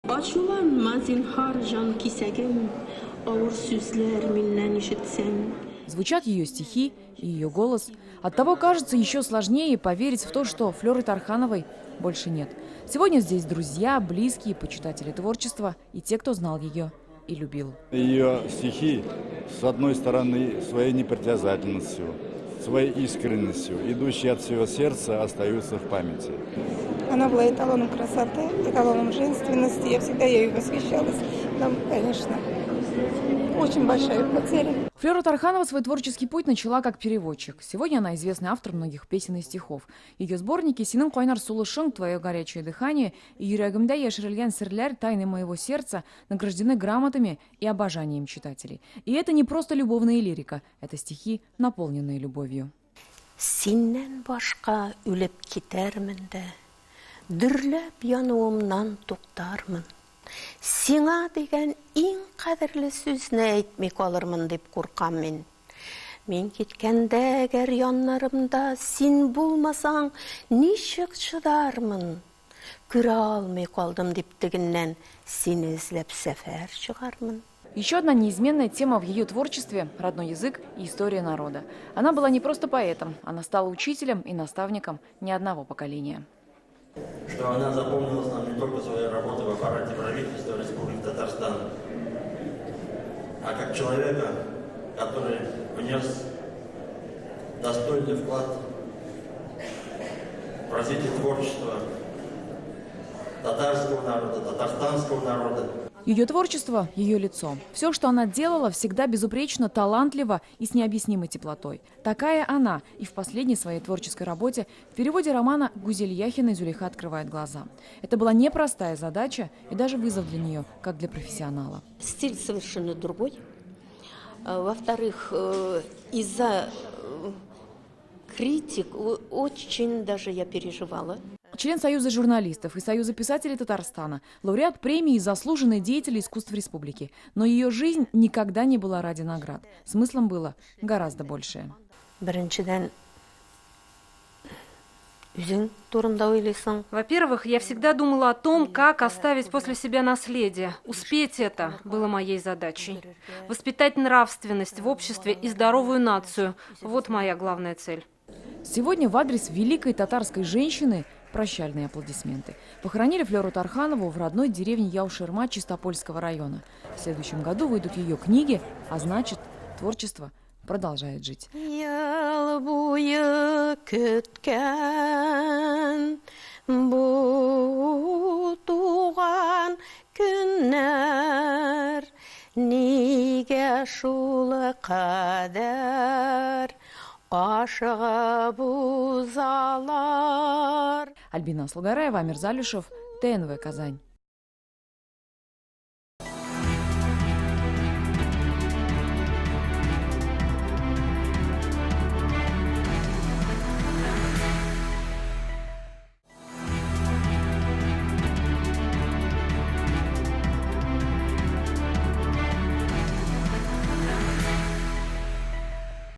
Ачуланма зинхар жан кисәгем, авыр сүзләр миннән ишетсәң. Звучат ее стихи и ее голос. Оттого кажется еще сложнее поверить в то, что Флёры Тархановой больше нет. Сегодня здесь друзья, близкие, почитатели творчества и те, кто знал ее и любил. Ее стихи, с одной стороны, своей непритязательностью, своей искренностью, идущие от всего сердца, остаются в памяти. Она была эталоном красоты, эталоном женственности. Я всегда ею восхищалась. Нам, конечно, очень большая потеря. Флёра Тарханова свой творческий путь начала как переводчик. Сегодня она известный автор многих песен и стихов. Ее сборники «Синын койнар сулы шың», «Твое горячее дыхание» и «Юрегімде яшірілген сірлер», «Тайны моего сердца» награждены грамотами и обожанием читателей. И это не просто любовная лирика, это стихи, наполненные любовью. Синнен башка үлеп китермен дә, дүрләп януымнан туктармын. Сиңа дигән иң кадерле сүзне әйтми калырмын дип куркам мин. Мин киткәндә әгәр яннарымда син булмасаң, ничек чыдармын? Күрә алмый калдым дип тегеннән, сине эзләп сәфәр чыгармын. Еще одна неизменная тема в ее творчестве – родной язык и история народа. Она была не просто поэтом, она стала учителем и наставником ни одного поколения. Что она запомнилась нам не только своей работой в аппарате правительства Республики Татарстан, а как человека, который внес достойный вклад в развитие творчества татарского народа, татарстанского народа. Ее творчество – ее лицо. Все, что она делала, всегда безупречно, талантливо и с необъяснимой теплотой. Такая она и в последней своей творческой работе в переводе романа Гузель Яхиной «Зулейха открывает глаза». Это была непростая задача и даже вызов для нее, как для профессионала. Стиль совершенно другой. Во-вторых, из-за критик очень даже я переживала. Член Союза журналистов и Союза писателей Татарстана, лауреат премии «Заслуженный деятель искусств республики». Но ее жизнь никогда не была ради наград. Смыслом было гораздо большее. Во-первых, я всегда думала о том, как оставить после себя наследие. Успеть это было моей задачей. Воспитать нравственность в обществе и здоровую нацию – вот моя главная цель. Сегодня в адрес великой татарской женщины прощальные аплодисменты. Похоронили Флёру Тарханову в родной деревне Яушерма Чистопольского района. В следующем году выйдут ее книги, а значит, творчество продолжает жить. Альбина Слугараева, Амир Залюшев, ТНВ Казань.